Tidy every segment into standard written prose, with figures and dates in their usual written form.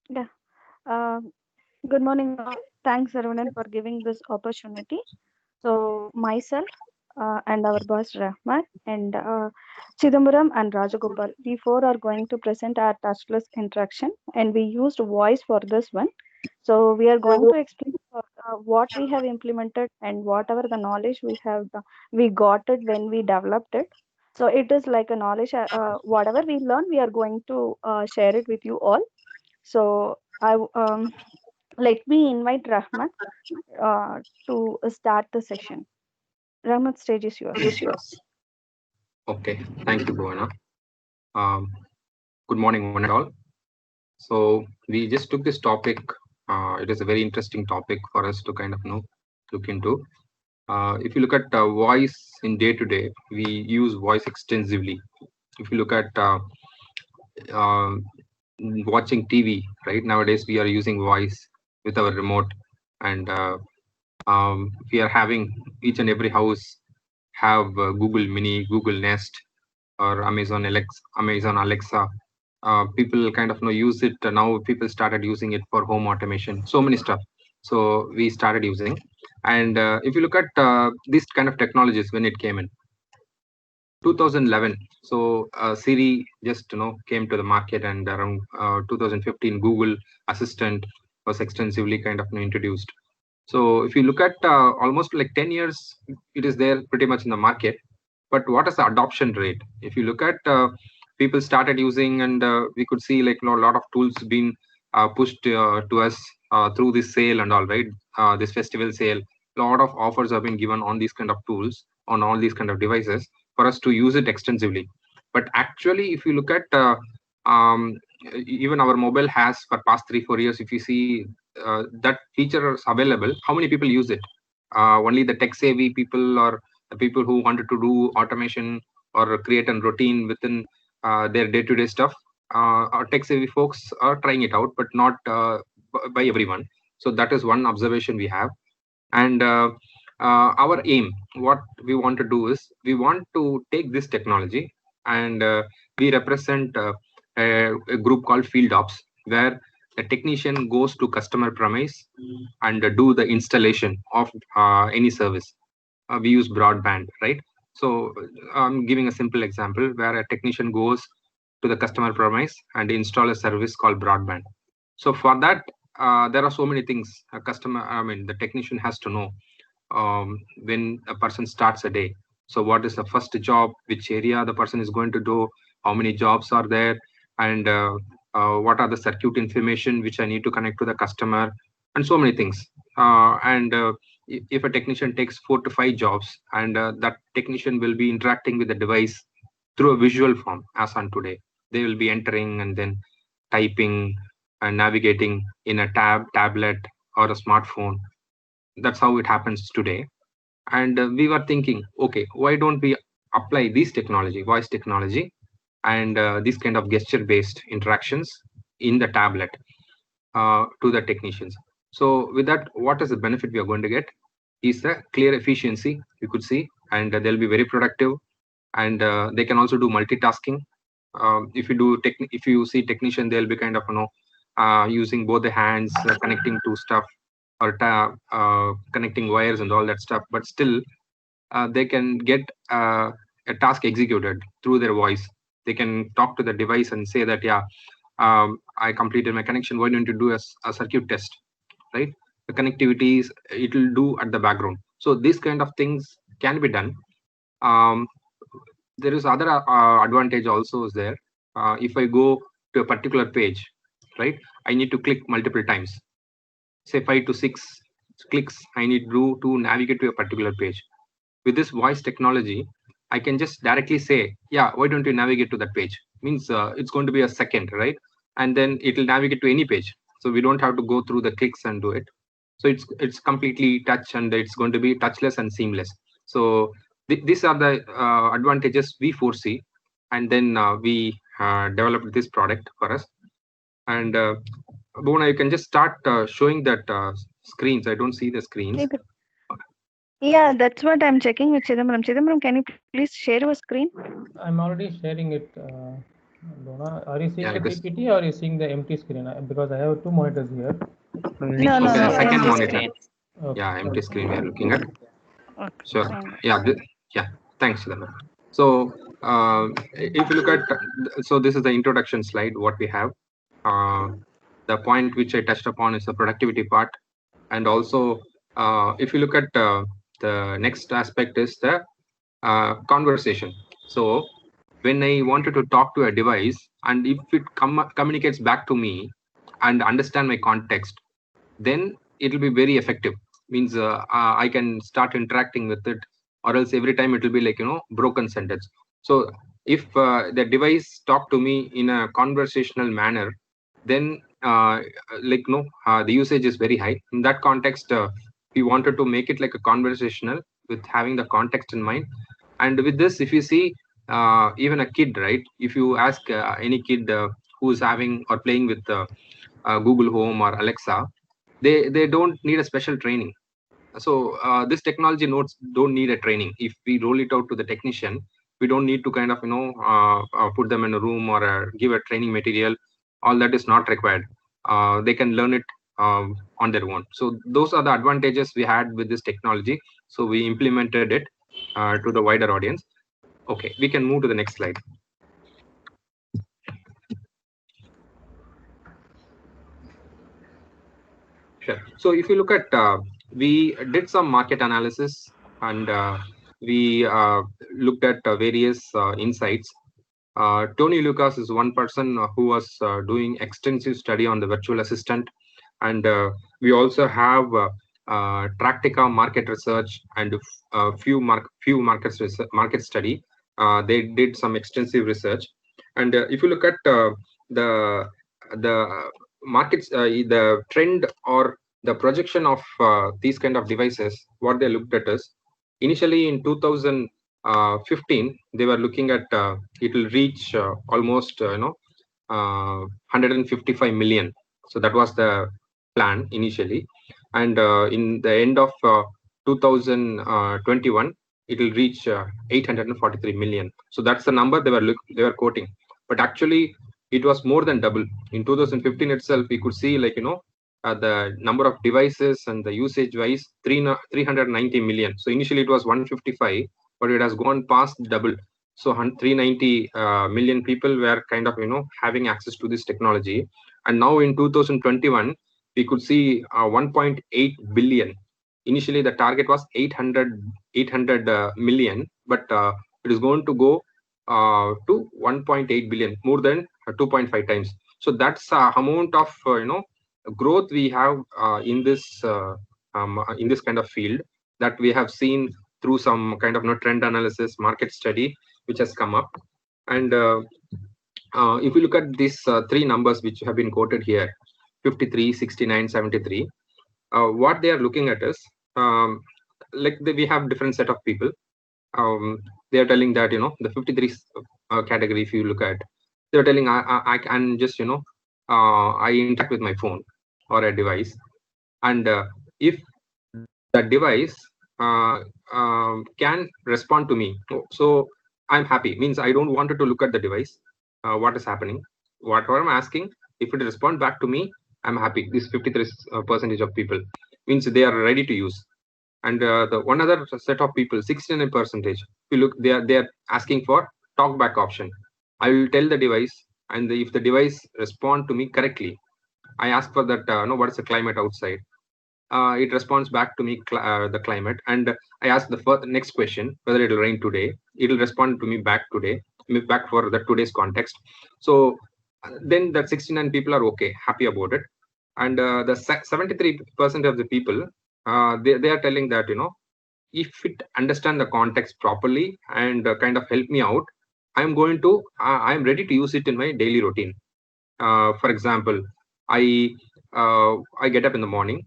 Yeah. Uh, Good morning. Thanks, Arvind, for giving this opportunity. So, myself and our boss Rahman and Chidambaram and Rajagopal, we four are going to present our touchless interaction, and we used voice for this one. So, we are going to explain what we have implemented and whatever the knowledge we got it when we developed it. So, it is like a knowledge. Whatever we learn, we are going to share it with you all. So, let me invite Rahman to start the session. Rahman, stage is yours. Okay, thank you, Bhuwana. Um, Good morning, one and all. So we just took this topic. It is a very interesting topic for us to kind of look into. If you look at voice in day to day, we use voice extensively. If you look at uh, watching TV, right nowadays we are using voice with our remote, and we are having each and every house have Google Mini, Google Nest, or Amazon Alexa. People kind of use it now. People started using it for home automation. So many stuff. So we started using. And if you look at this kind of technologies when it came in 2011, so Siri just came to the market, and around 2015, Google Assistant was extensively kind of introduced. So if you look at almost like 10 years, it is there pretty much in the market. But what is the adoption rate? If you look at people started using, and we could see like a lot of tools being pushed to us through this sale and all, right? This festival sale, a lot of offers have been given on these kind of tools, on all these kind of devices, for us to use it extensively. But actually, if you look at um, even our mobile has for past 3 4 years, if you see that feature is available, how many people use it? Only the tech savvy people, or the people who wanted to do automation or create a routine within their day-to-day stuff. Or tech savvy folks are trying it out, but not by everyone. So that is one observation we have. And our aim, what we want to do is, we want to take this technology, and we represent a group called Field Ops, where a technician goes to customer premise and do the installation of any service. We use broadband, right? So I'm giving a simple example where a technician goes to the customer premise and install a service called broadband. So for that, there are so many things a customer, I mean, the technician has to know when a person starts a day. So what is the first job, which area the person is going to do, how many jobs are there, and what are the circuit information which I need to connect to the customer, and so many things. And if a technician takes 4 to 5 jobs, and that technician will be interacting with the device through a visual form, as on today, they will be entering and then typing and navigating in a tablet or a smartphone. That's how it happens today. And we were thinking, okay, why don't we apply this technology, voice technology, and this kind of gesture based interactions in the tablet to the technicians. So with that, what is the benefit we are going to get is a clear efficiency, you could see, and they'll be very productive, and they can also do multitasking. If you see technician, they'll be kind of using both the hands, connecting to stuff, or connecting wires and all that stuff, but still they can get a task executed through their voice. They can talk to the device and say that, yeah, I completed my connection, why don't you do a circuit test, right? The connectivities it will do at the background. So these kind of things can be done. um, there is other advantage also is there. If I go to a particular page, right, I need to click multiple times, say 5 to 6 clicks I need to do to navigate to a particular page. With this voice technology, I can just directly say, yeah, why don't you navigate to that page? Means it's going to be a second, right? And then it will navigate to any page. So we don't have to go through the clicks and do it. So it's completely touch, and it's going to be touchless and seamless. So these are the advantages we foresee, and then we developed this product for us. And Bhuvana, you can just start showing that screens. I don't see the screens. Keep it. Yeah, that's what I'm checking with Chidambaram. Chidambaram, can you please share your screen? I'm already sharing it, Donna. Are you seeing Yeah, the it is. PPT or are you seeing the empty screen? Because I have two monitors here. No, Okay, the no, second empty monitor. screen. Okay. Yeah, empty screen we are looking at. Okay, Sure. fine. Yeah. Yeah. Thanks, Siddharth. So, if you look at, so this is the introduction slide. What we have, the point which I touched upon is the productivity part, and also, if you look at the next aspect is the conversation. So, when I wanted to talk to a device, and if it communicates back to me and understand my context, then it will be very effective. Means I can start interacting with it, or else every time it will be like broken sentence. So if the device talk to me in a conversational manner, then like the usage is very high. In that context, we wanted to make it like a conversational with having the context in mind. And with this, if you see even a kid, right, if you ask any kid who's having or playing with Google Home or Alexa, they don't need a special training. So this technology nodes don't need a training. If we roll it out to the technician, we don't need to kind of put them in a room or give a training material. All that is not required. They can learn it on their own. So those are the advantages we had with this technology, so we implemented it to the wider audience. Okay, we can move to the next slide. Sure. So if you look at, we did some market analysis, and we looked at various insights. Tony Lucas is one person who was doing extensive study on the virtual assistant, and we also have Tractica market research and few market study. They did some extensive research, and if you look at the markets, the trend or the projection of these kind of devices, what they looked at is initially in 2015 they were looking at it will reach almost 155 million. So that was the plan initially, and in the end of 2021 it will reach 843 million. So that's the number they were quoting, but actually it was more than double. In 2015 itself, we could see like the number of devices and the usage wise 390 million. So initially it was 155, but it has gone past double. So 390 million people were kind of having access to this technology. And now in 2021 we could see 1.8 billion. Initially the target was 800 million, but it is going to go to 1.8 billion, more than 2.5 times. So that's amount of growth we have in this kind of field, that we have seen through some kind of trend analysis, market study, which has come up. And if you look at these three numbers which have been quoted here, 53, 69, 73, what they are looking at is we have different set of people. They are telling that the 53 category, if you look at, they're telling I can just I interact with my phone or a device, and if the device can respond to me, so I'm happy. Means I don't want to look at the device, what is happening, whatever I'm asking, if it respond back to me, I'm happy. This 53% of people means they are ready to use. And the one other set of people, 69%, if you look, they are asking for talk back option. I will tell the device, and if the device respond to me correctly, I ask for that what is the climate outside, it responds back to me the climate, and I ask the next question, whether it will rain today, it will respond to me back today, back for the today's context. So then that 69 people are okay, happy about it. And the 73% of the people, they are telling that if it understand the context properly and kind of help me out, I'm ready to use it in my daily routine. For example, I get up in the morning,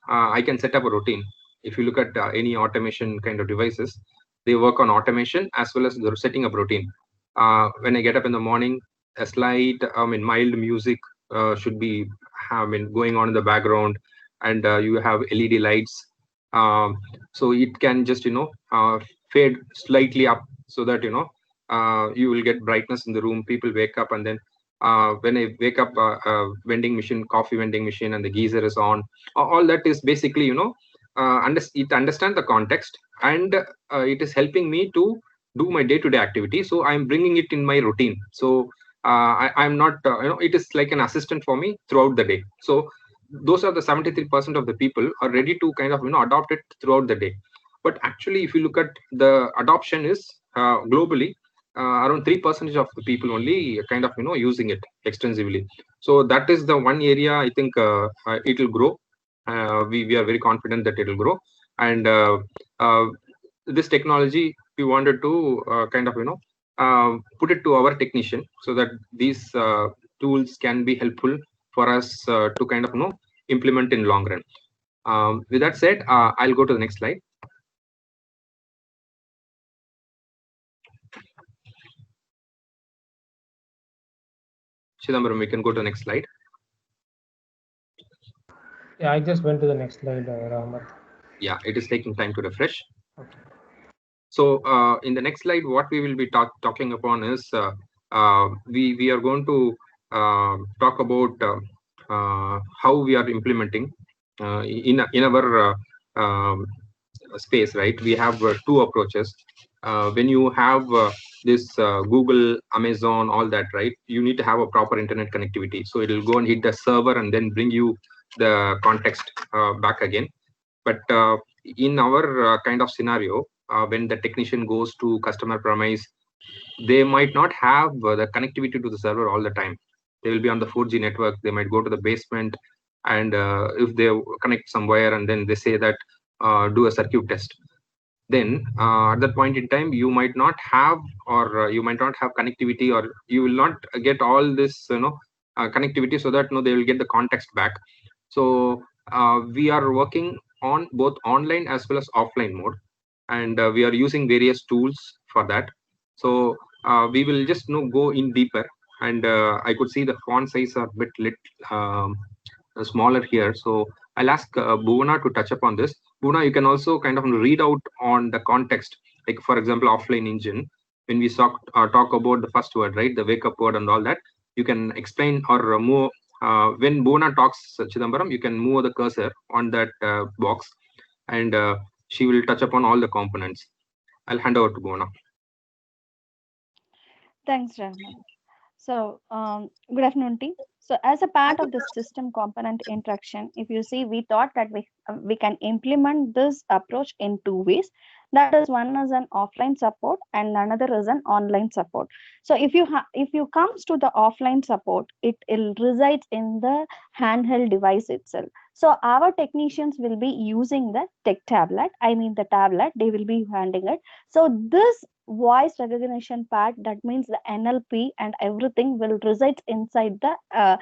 I can set up a routine. If you look at any automation kind of devices, they work on automation as well as the setting up routine. When I get up in the morning, a slight, mild music should be, going on in the background, and you have LED lights, so it can just fade slightly up, so that you will get brightness in the room. People wake up, and then when I wake up, vending machine, coffee vending machine, and the geyser is on. All that is basically, it understand the context, and it is helping me to do my day-to-day activity. So I'm bringing it in my routine. So I'm not, it is like an assistant for me throughout the day. So those are the 73% of the people are ready to kind of adopt it throughout the day. But actually, if you look at the adoption is globally, around 3% of the people only kind of using it extensively. So that is the one area I think it will grow. We are very confident that it will grow, and this technology we wanted to kind of put it to our technician so that these tools can be helpful for us to kind of implement in long run. With that said, I'll go to the next slide. Chidambaram, we can go to the next slide. Yeah, I just went to the next slide, Rahmat. Yeah, it is taking time to refresh. Okay. So in the next slide, what we will be talking upon is we are going to talk about how we are implementing in our space, right? We have two approaches. When you have this Google, Amazon, all that, right? You need to have a proper internet connectivity. So it will go and hit the server and then bring you the context back again. But in our kind of scenario, when the technician goes to customer premise, they might not have the connectivity to the server all the time. They will be on the 4G network. They might go to the basement, and if they connect somewhere and then they say that do a circuit test, then at that point in time you might not have, or you might not have connectivity, or you will not get all this connectivity, so that they will get the context back. So we are working on both online as well as offline mode, and we are using various tools for that. So we will just go in deeper, and I could see the font size are a bit smaller here. So I'll ask Bhuvana to touch upon this. Bhuvana, you can also kind of read out on the context, like for example, offline engine. When we talk about the first word, right, the wake up word and all that, you can explain or move. When Bhuvana talks, Chidambaram, you can move the cursor on that box, and she will touch upon all the components. I'll hand over to Bhuvana. Thanks, Rahman. So, good afternoon, team. So, as a part of the system component interaction, if you see, we thought that we can implement this approach in two ways. That is, one is an offline support, and another is an online support. So, if you comes to the offline support, it resides in the handheld device itself. So, our technicians will be using the tech tablet. I mean, the tablet. They will be handling it. So, this voice recognition part, that means the NLP and everything, will reside inside the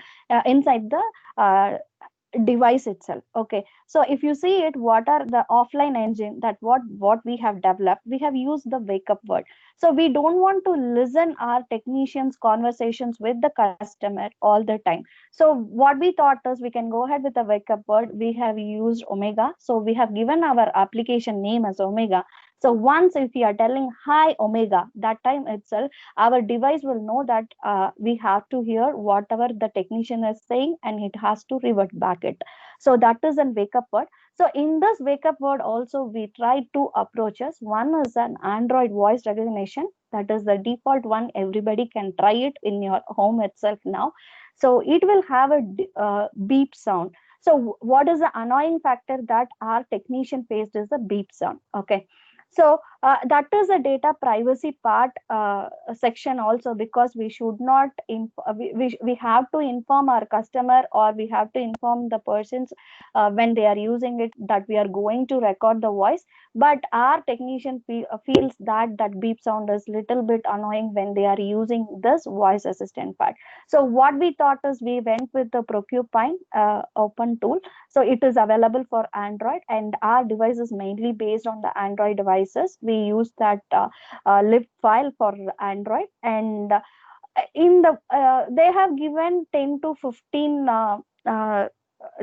device itself. Okay, so if you see it, what are the offline engine, that what we have developed, we have used the wake up word. So we don't want to listen our technicians conversations with the customer all the time. So what we thought is, we can go ahead with the wake up word. We have used Omega, so we have given our application name as Omega. So once if we are telling hi Omega, that time itself our device will know that we have to hear whatever the technician is saying, and it has to revert back it. So that is a wake up word. So in this wake up word also, we tried two approaches. One is an Android voice recognition. That is the default one. Everybody can try it in your home itself now. So it will have a beep sound. So what is the annoying factor that our technician faced is the beep sound. Okay. So that is a data privacy part section also, because we should not we have to inform our customer, or we have to inform the persons when they are using it, that we are going to record the voice. But our technician feels that that beep sound is little bit annoying when they are using this voice assistant part. So what we thought is, we went with the Procupine open tool. So it is available for Android, and our device is mainly based on the Android devices. We use that lib file for Android, and in the they have given 10 to 15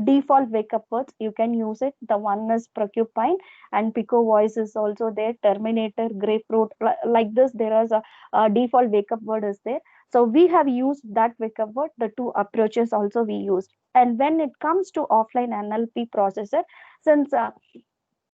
default wake up words. You can use it. The one is Procupine, and Pico Voice is also there, Terminator, Grapefruit, like this. There is a default wake up word is there. So we have used that we covered the two approaches also we used. And when it comes to offline NLP processor, since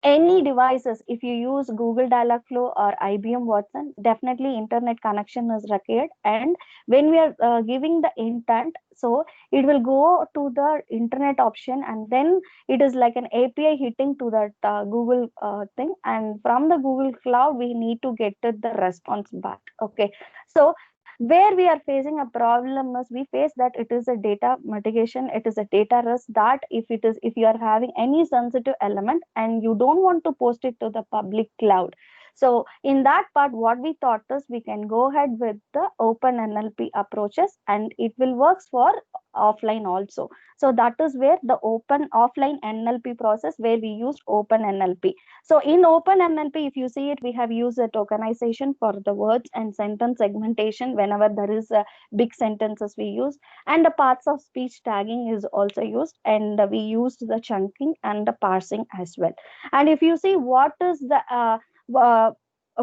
any devices, if you use Google Dialogflow or IBM Watson, definitely internet connection is required. And when we are giving the intent, so it will go to the internet option, and then it is like an API hitting to that Google thing, and from the Google Cloud we need to get the response back. Okay, so where we are facing a problem is we face that it is a data mitigation, it is a data risk, that if you are having any sensitive element and you don't want to post it to the public cloud. So in that part, what we thought is we can go ahead with the open NLP approaches, and it will works for offline also. So that is where the open offline NLP process, where we used open NLP. So in open NLP, if you see it, we have used a tokenization for the words and sentence segmentation whenever there is a big sentences we use, and the parts of speech tagging is also used, and we used the chunking and the parsing as well. And if you see what is the uh,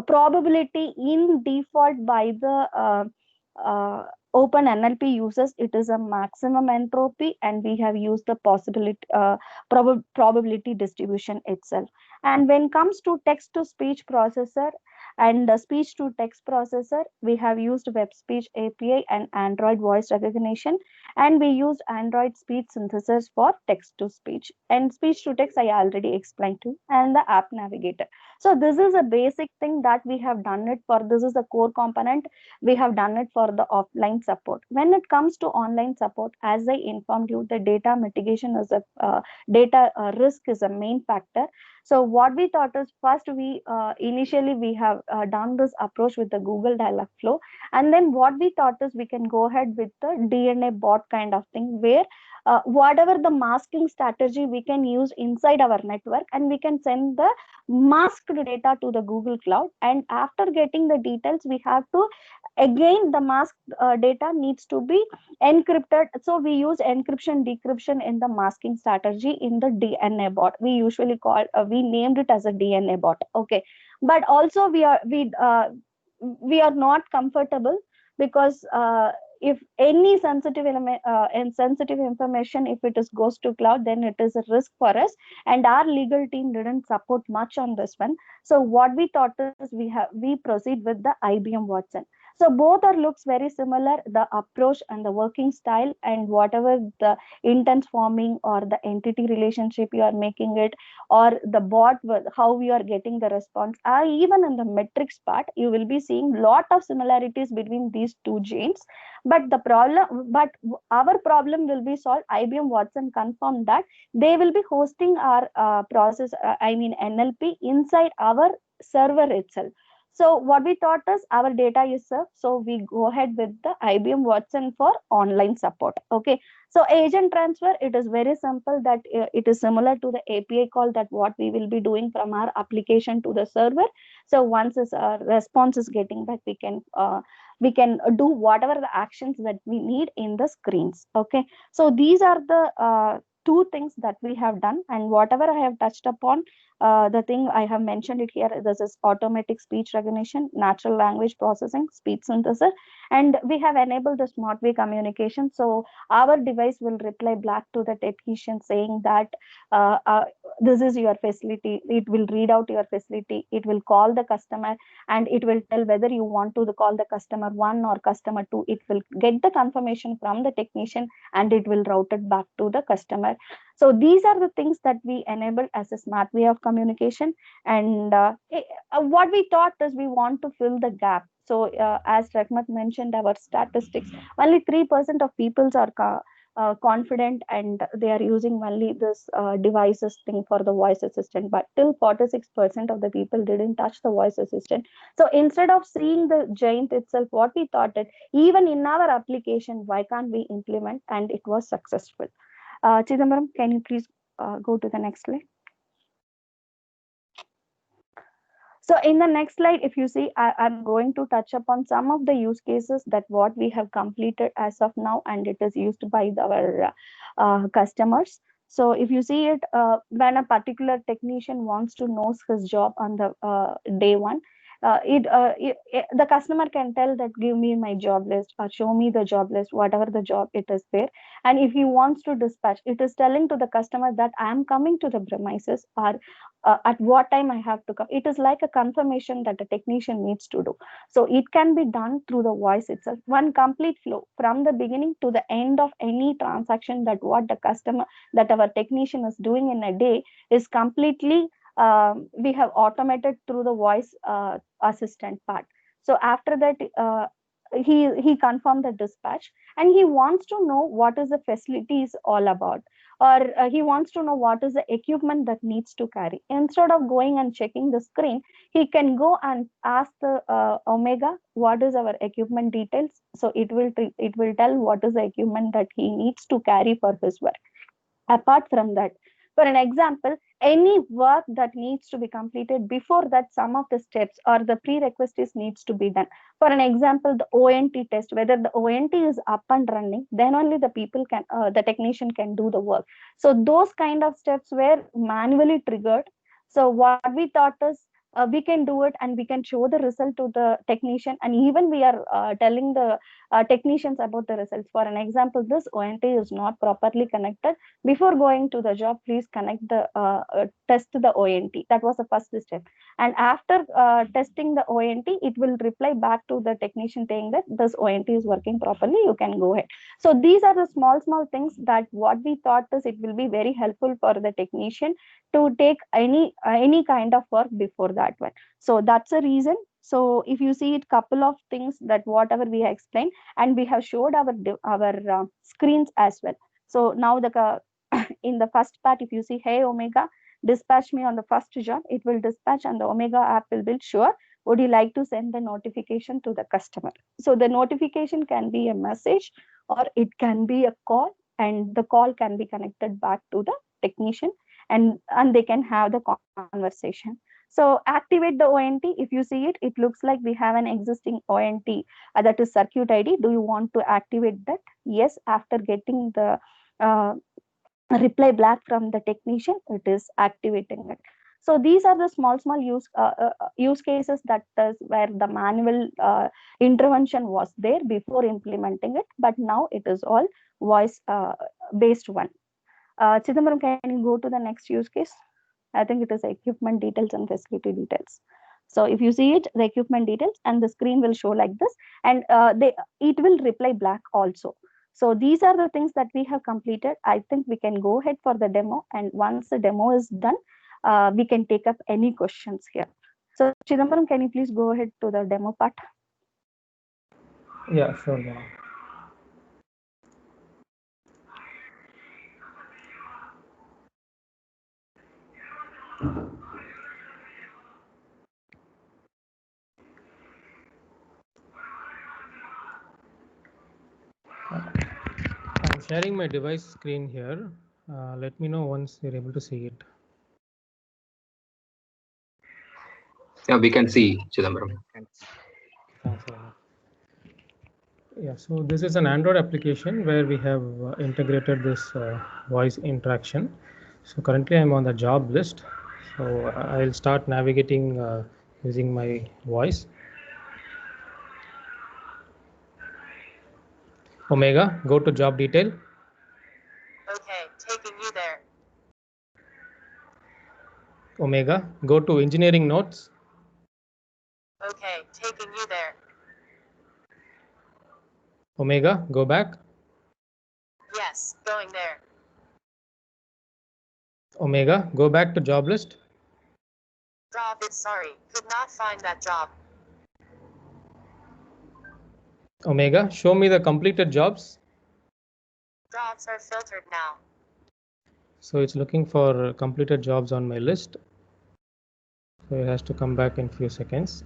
probability in default by the uh, open NLP uses, it is a maximum entropy, and we have used the possibility probability distribution itself. And when it comes to text to speech processor and speech to text processor, we have used web speech API and Android voice recognition, and we used Android speech synthesis for text to speech. And speech to text I already explained to you, and the app navigator. So this is a basic thing that we have done it for. This is a core component. We have done it for the offline support. When it comes to online support, as I informed you, the data mitigation is a data risk is a main factor. So what we thought is, first we initially we have done this approach with the Google Dialogflow, and then what we thought is we can go ahead with the DNA bot kind of thing, where whatever the masking strategy we can use inside our network, and we can send the masked data to the Google Cloud, and after getting the details, we have to again the masked data needs to be encrypted. So we use encryption decryption in the masking strategy in the DNA bot. We usually call we named it as a DNA bot. Okay, but also we are not comfortable, because if any sensitive and sensitive information, if it is goes to cloud, then it is a risk for us, and our legal team didn't support much on this one. So what we thought is we proceed with the IBM Watson. So both are looks very similar, the approach and the working style, and whatever the intent forming or the entity relationship you are making it, or the bot how we are getting the response, even in the metrics part you will be seeing lot of similarities between these two genes. But our problem will be solved. IBM Watson confirmed that they will be hosting our process, I mean NLP, inside our server itself. So what we thought is our data is served, so we go ahead with the IBM Watson for online support. Okay, so agent transfer, it is very simple, that it is similar to the API call that what we will be doing from our application to the server. So once this response is getting back, we can do whatever the actions that we need in the screens. Okay, so these are the two things that we have done, and whatever I have touched upon, the thing I have mentioned it here, this is automatic speech recognition, natural language processing, speech synthesis, and we have enabled the smart way communication. So our device will reply back to the technician saying that uh, uh, this is your facility. It will read out your facility, it will call the customer, and it will tell whether you want to call the customer 1 or customer 2. It will get the confirmation from the technician, and it will route it back to the customer. So these are the things that we enabled as a smart way of communication. And what we thought is we want to fill the gap. So as Rahmat mentioned, our statistics, only 3% of people are confident, and they are using only this devices thing for the voice assistant, but till 46% of the people didn't touch the voice assistant. So instead of seeing the giant itself, what we thought that even in our application, why can't we implement, and it was successful. Chidambaram, can you please go to the next slide? So in the next slide, if you see, I'm going to touch upon some of the use cases that what we have completed as of now, and it is used by our customers. So if you see it, when a particular technician wants to know his job on the day one, the customer can tell that give me my job list or show me the job list, whatever the job it is there. And if he wants to dispatch, it is telling to the customer that I am coming to the premises, or at what time I have to come. It is like a confirmation that the technician needs to do. So it can be done through the voice itself. One complete flow from the beginning to the end of any transaction, that what the customer, that our technician is doing in a day, is completely we have automated through the voice assistant part. So after that, he confirmed the dispatch, and he wants to know what is the facilities all about, or he wants to know what is the equipment that needs to carry. Instead of going and checking the screen, he can go and ask the Omega what is our equipment details. So it will tell what is the equipment that he needs to carry for his work. Apart from that, for an example, any work that needs to be completed, before that some of the steps or the prerequisites needs to be done. For an example, the ONT test, whether the ONT is up and running, then only the people can the technician can do the work. So those kind of steps were manually triggered. So what we thought is, we can do it and we can show the result to the technician, and even we are telling the technicians about the results. For an example, this ONT is not properly connected. Before going to the job, please connect the test the ONT. That was the first step. And after testing the ONT, it will reply back to the technician saying that this ONT is working properly, you can go ahead. So these are the small things that what we thought is it will be very helpful for the technician to take any kind of work before that one. So that's a reason. So if you see it, couple of things that whatever we have explained, and we have showed our screens as well. So now the in the first part, if you see, hey Omega, dispatch me on the first job, it will dispatch, and the Omega app will be sure, would you like to send the notification to the customer? So the notification can be a message, or it can be a call, and the call can be connected back to the technician, and they can have the conversation. So activate the ONT. If you see it, it looks like we have an existing ONT, that is circuit ID. Do you want to activate that? Yes, after getting the reply back from the technician, it is activating it. So these are the small use cases that is where the manual intervention was there before implementing it, but now it is all voice based one. Chidambaram, can you go to the next use case? I think it is equipment details and facility details. So if you see it, the equipment details, and the screen will show like this, and it will reply back also. So these are the things that we have completed. I think we can go ahead for the demo, and once the demo is done, we can take up any questions here. So Chidambaram, can you please go ahead to the demo part? Yeah, sure. Ma'am. I'm sharing my device screen here. Let me know once you're able to see it. Yeah, we can see Chidambaram. Thanks. Yeah, so this is an Android application where we have integrated this voice interaction. So currently I'm on the job list. So I'll start navigating using my voice. Omega, go to job detail. Okay, taking you there. Omega, go to engineering notes. Okay, taking you there. Omega, go back. Yes, going there. Omega, go back to job list. Job is sorry, could not find that job. Omega, show me the completed jobs. Jobs are filtered now. So it's looking for completed jobs on my list. So it has to come back in few seconds.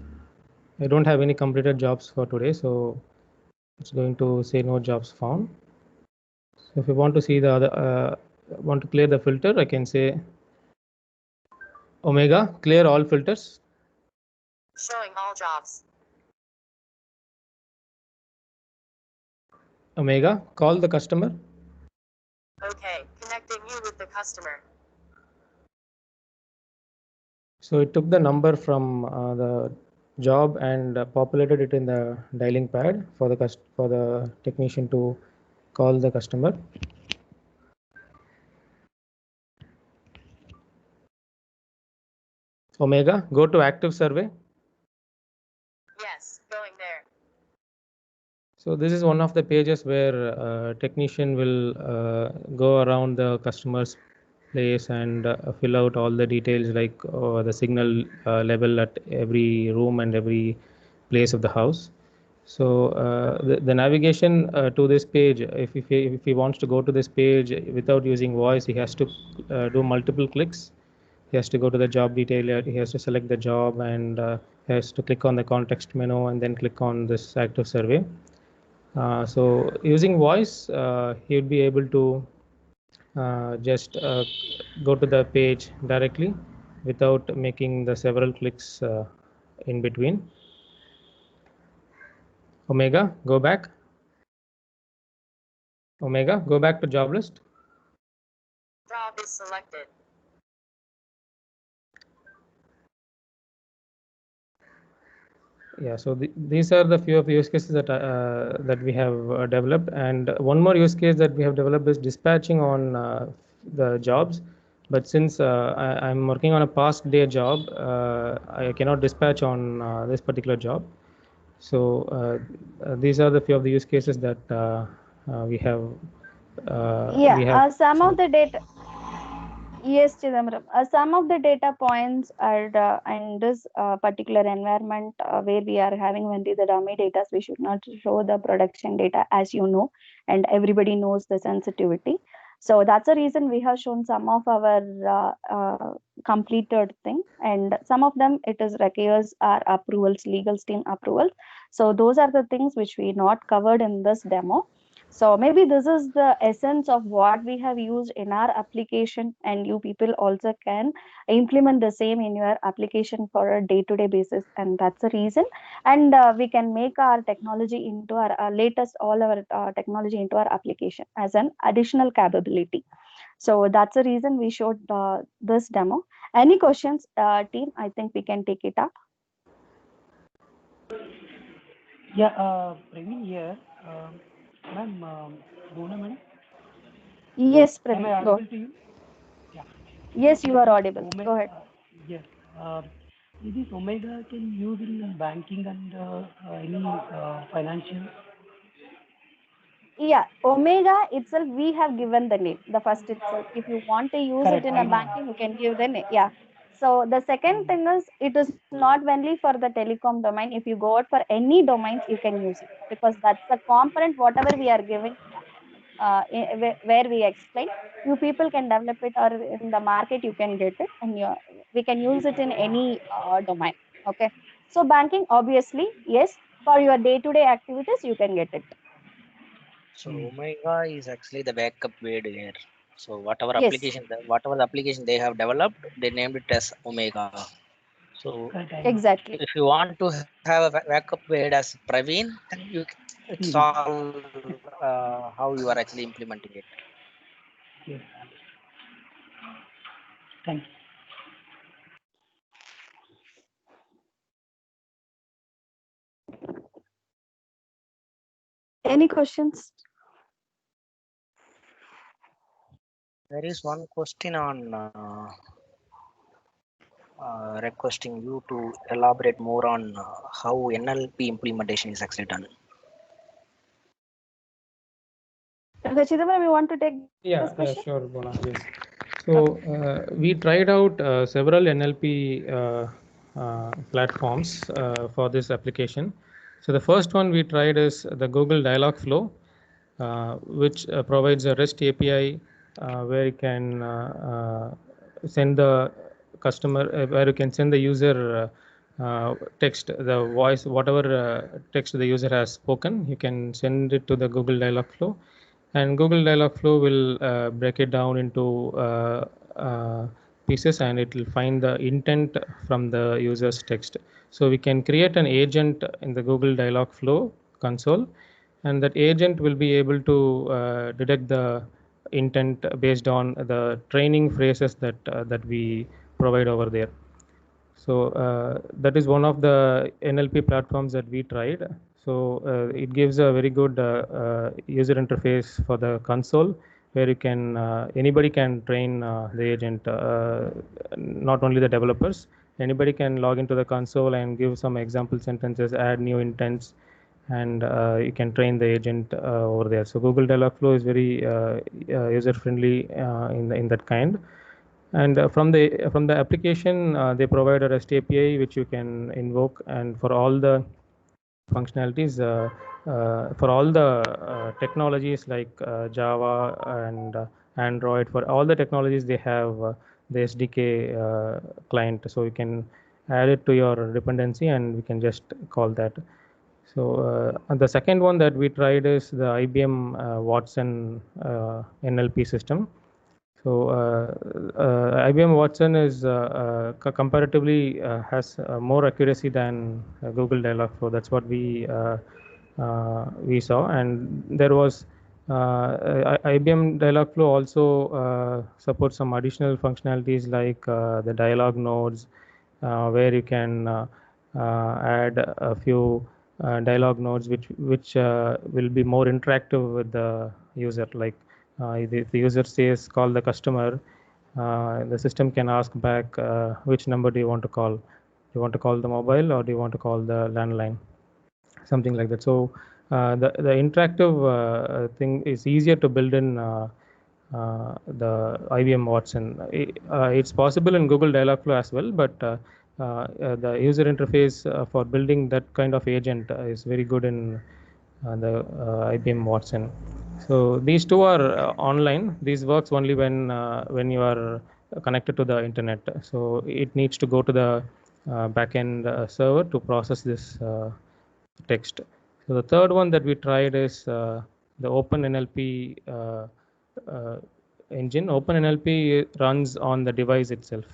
I don't have any completed jobs for today, so it's going to say no jobs found. So if you want to see the other, want to clear the filter, I can say Omega, clear all filters. Showing all jobs. Omega, call the customer. Okay, connecting you with the customer. So it took the number from the job and populated it in the dialing pad for the technician to call the customer. Omega, go to active survey. Yes, going there. So this is one of the pages where technician will go around the customer's place and fill out all the details like the signal level at every room and every place of the house. So the navigation to this page, if he wants to go to this page without using voice, he has to do multiple clicks. He has to go to the job detail, he has to select the job, and he has to click on the context menu and then click on this active survey. So using voice, he would be able to just go to the page directly without making the several clicks in between. Omega, go back. Omega, go back to job list. Job is selected. Yeah, so these are the few of the use cases that we have developed, and one more use case that we have developed is dispatching on the jobs. But since I'm working on a past day job, I cannot dispatch on this particular job. So these are the few of the use cases that we have. Some of the data. Yes, Chidambaram. Some of the data points are in this particular environment where we are having only the dummy data. We should not show the production data, as you know, and everybody knows the sensitivity. So that's the reason we have shown some of our completed thing, and some of them it is requires our approvals, legal team approvals. So those are the things which we not covered in this demo. So maybe this is the essence of what we have used in our application, and you people also can implement the same in your application for a day-to-day basis, and that's the reason. And we can make our technology into our latest all our technology into our application as an additional capability. So that's the reason we showed this demo. Any questions, team? I think we can take it up. Yeah, Praveen here. Ma'am, Bhuvana madam? Yes, Am I Praveen, go. audible to you? Yeah. Yes, you are audible. Omega, Go ahead. yes. This Omega can use in banking and any financial? Yeah, Omega itself, we have given the name, the first itself. If you want to use it Correct, in I a know. banking, you can give the name. Yeah. So the second thing is, it is not only for the telecom domain. If you go out for any domains, you can use it, because that's the component, whatever we are giving, where we explain, you people can develop it, or in the market you can get it, and we can use it in any domain. Okay. So banking, obviously, yes, for your day-to-day activities, you can get it. So Omega is actually the backup weight here. So whatever Yes. the application they have developed, they named it as Omega. So Correct, I know. Exactly. if you want to have a backup weight as Praveen, then it's all how you are actually implementing it. Yes. Thank you. Any questions? There is one question on requesting you to elaborate more on how NLP implementation is actually done. Chidambaram, you want to take this question? Yeah, sure, Bona. Yes. So we tried out several NLP platforms for this application. So the first one we tried is the Google Dialogflow, which provides a REST API where you can send the customer, where you can send the user text, the voice, whatever text the user has spoken, you can send it to the Google Dialogflow. And Google Dialogflow will break it down into pieces, and it will find the intent from the user's text. So we can create an agent in the Google Dialogflow console, and that agent will be able to detect the intent based on the training phrases that we provide over there. So that is one of the NLP platforms that we tried. So it gives a very good user interface for the console, where you can anybody can train the agent, not only the developers. Anybody can log into the console and give some example sentences, add new intents, and you can train the agent over there. So Google Dialogflow is very user friendly in that kind. And from the application, they provide a REST API which you can invoke, and for all the functionalities, for all the technologies like Java and Android, for all the technologies they have the SDK client, so you can add it to your dependency and we can just call that. So and the second one that we tried is the IBM Watson NLP system. So IBM Watson is comparatively has more accuracy than Google Dialogflow. That's what we saw, and there was IBM Dialogflow also supports some additional functionalities like the dialog nodes, where you can add a few dialog nodes which will be more interactive with the user. Like if the user says call the customer, the system can ask back which number do you want to call. Do you want to call the mobile or do you want to call the landline? Something like that. So the interactive thing is easier to build in the IBM Watson. It's possible in Google Dialogflow as well, but the user interface for building that kind of agent is very good in the IBM Watson. So these two are online. These works only when you are connected to the internet. So it needs to go to the backend server to process this text. So the third one that we tried is the OpenNLP engine. OpenNLP runs on the device itself.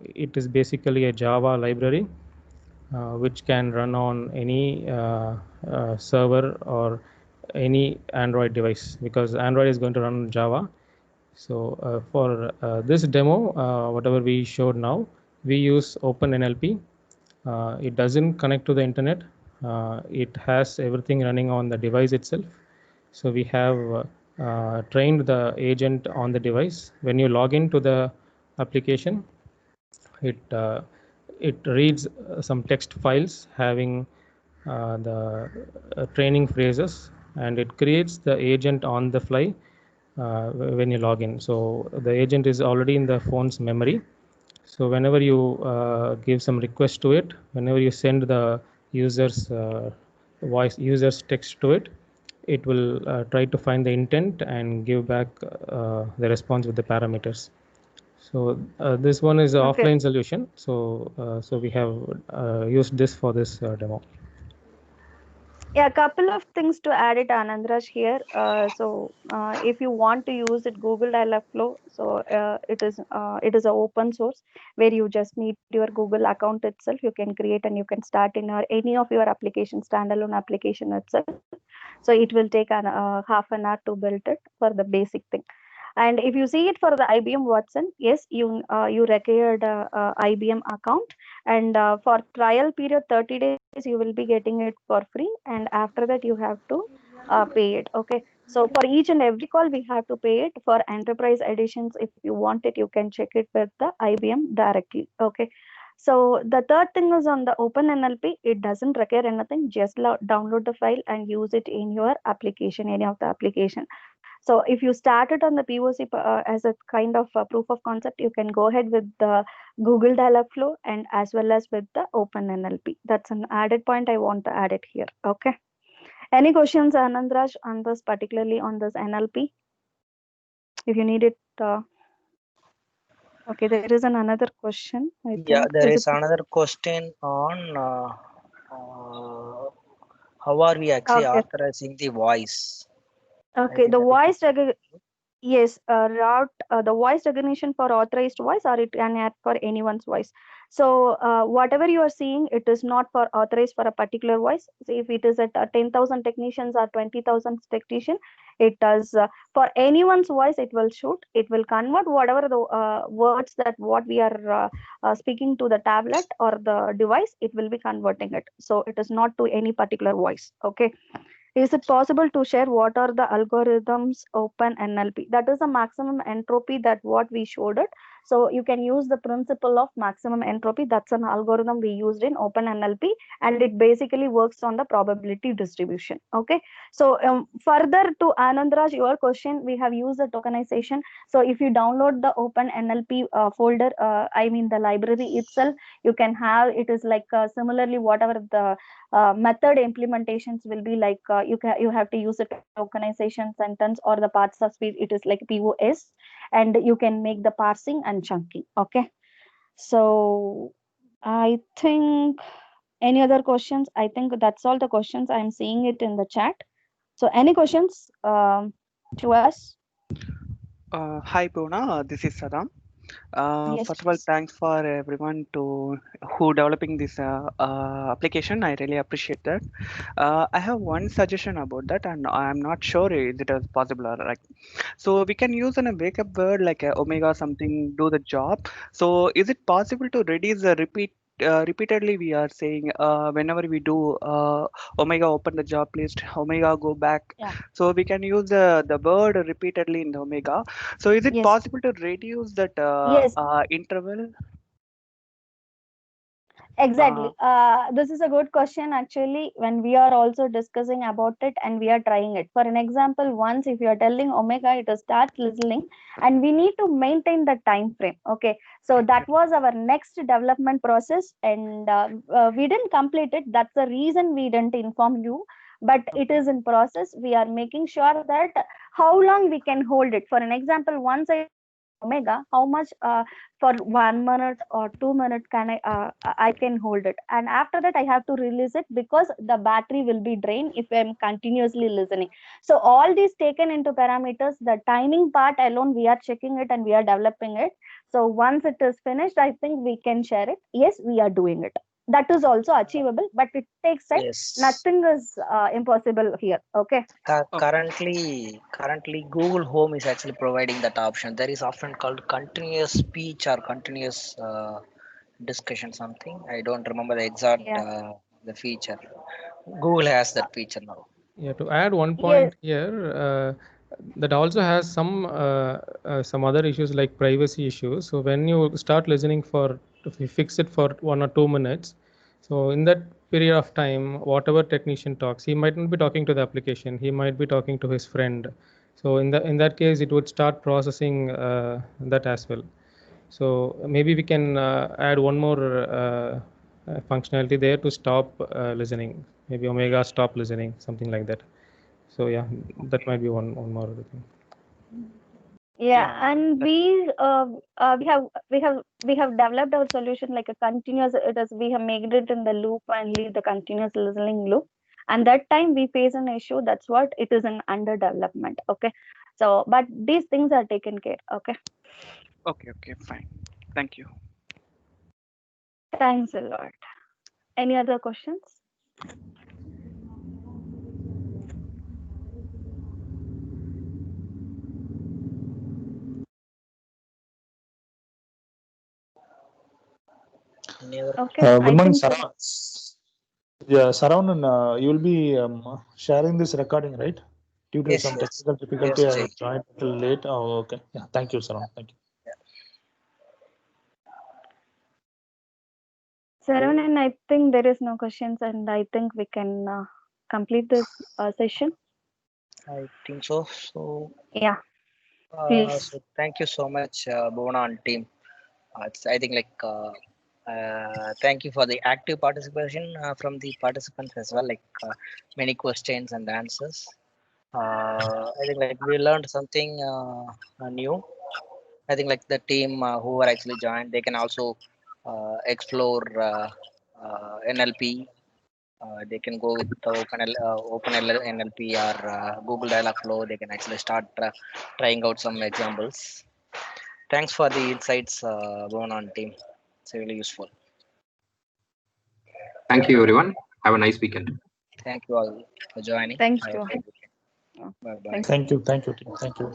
It is basically a Java library which can run on any server or any Android device, because Android is going to run on Java. So for this demo, whatever we showed now, we use OpenNLP. It doesn't connect to the internet. It has everything running on the device itself. So we have trained the agent on the device. When you log into the application, it reads some text files having the training phrases, and it creates the agent on the fly when you log in. So the agent is already in the phone's memory. So whenever you give some request to it, whenever you send the user's user's text to it, it will try to find the intent and give back the response with the parameters. So this one is an offline solution. So so we have used this for this demo. Yeah, a couple of things to add it, Anandraj, here. If you want to use it, Google Dialogflow, so it is an open source where you just need your Google account itself. You can create and you can start in any of your application, standalone application itself. So it will take half an hour to build it for the basic thing. And if you see it for the IBM Watson, yes, you required IBM account, and for trial period 30 days you will be getting it for free, and after that you have to pay it. Okay, so for each and every call we have to pay it. For enterprise editions, if you want it, you can check it with the IBM directly. Okay, so the third thing is on the OpenNLP. It doesn't require anything. Just download the file and use it in your application, any of the application. So if you start it on the POC as a kind of a proof of concept, you can go ahead with the Google Dialogflow and as well as with the OpenNLP. That's an added point I want to add it here. Okay. Any questions, Anandraj, on this, particularly on this NLP? If you need it. Okay, there is another question. I Yeah, think. there is another question on how are we actually Okay. authorizing the voice? Okay, the voice Yes, route the voice recognition for authorized voice, or it can add for anyone's voice. So whatever you are seeing, it is not for authorized for a particular voice. So if it is at 10,000 technicians or 20,000 technician, it does for anyone's voice. It will shoot. It will convert whatever the words that what we are speaking to the tablet or the device. It will be converting it. So it is not to any particular voice. Okay. Is it possible to share what are the algorithms open NLP? That is the maximum entropy that what we showed it. So you can use the principle of maximum entropy. That's an algorithm we used in open NLP, and it basically works on the probability distribution. Okay. So further to Anandraj, your question, we have used the tokenization. So if you download the open NLP folder, I mean the library itself, you can have it is like similarly whatever the method implementations will be like you have to use a tokenization sentence or the parts of speech. It is like POS, and you can make the parsing and chunking. Okay, so I think any other questions? I think that's all the questions. I'm seeing it in the chat. So any questions to us? Hi Puna, this is Saddam. Yes, First of all, please. thanks for everyone who developing this application. I really appreciate that. I have one suggestion about that, and I'm not sure if it is possible or like. So we can use a wake up word like omega something do the job. So is it possible to reduce the repeatedly we are saying whenever we do omega open the job list, omega go back. Yeah. So we can use the word repeatedly in the omega. So is it Yes. possible to reduce that Yes. interval? Exactly. This is a good question actually when we are also discussing about it and we are trying it. For an example, once if you are telling omega, it will start listening and we need to maintain the time frame. Okay. So that was our next development process and we didn't complete it. That's the reason we didn't inform you. But it is in process. We are making sure that how long we can hold it. For an example, once I omega, how much for 1 minute or 2 minutes I can hold it, and after that I have to release it because the battery will be drained if I'm continuously listening. So all these taken into parameters, the timing part alone we are checking it and we are developing it. So once it is finished, I think we can share it. Yes, we are doing it. That is also achievable, but it takes time. Yes. Nothing is impossible here. Okay. Currently, Google Home is actually providing that option. There is often called continuous speech or continuous discussion something. I don't remember the exact Yeah. the feature. Google has that feature now. Yeah, to add one Yes. point here, that also has some other issues like privacy issues. So when you start listening for, if you fix it for 1 or 2 minutes, so in that period of time, whatever technician talks, he might not be talking to the application. He might be talking to his friend. So in that case, it would start processing that as well. So maybe we can add one more functionality there to stop listening. Maybe omega stop listening, something like that. So yeah, that might be one more thing. Yeah, and we have developed our solution like a continuous. It is we have made it in the loop and leave the continuous listening loop. And that time we face an issue. That's what it is an under development. Okay, so but these things are taken care. Okay, Okay, fine. Thank you. thanks a lot. Any other questions? Okay, I Good morning, think Sarah. Yeah, Saravanan, you will be sharing this recording, right? Due to Yes, some yes. technical difficulty, Yes, I Jay. joined a little late. Oh, okay. Yeah, thank you, Saravanan. Thank you. Saravanan, I think there is no questions, and I think we can complete this session. I think so. So, Yeah, please. so thank you so much, Bhuvana and team. I think thank you for the active participation from the participants as well, many questions and answers. I think we learned something new. I think the team who are actually joined, they can also explore NLP They can go with the NLP or Google Dialogflow. They can actually start trying out some examples. Thanks for the insights, Bhuvan and team. It's really useful. Thank you, everyone. Have a nice weekend. Thank you all for joining. Thank Have a you. great weekend. Bye bye. Thank you. Thank you. Thank you, team. Thank you.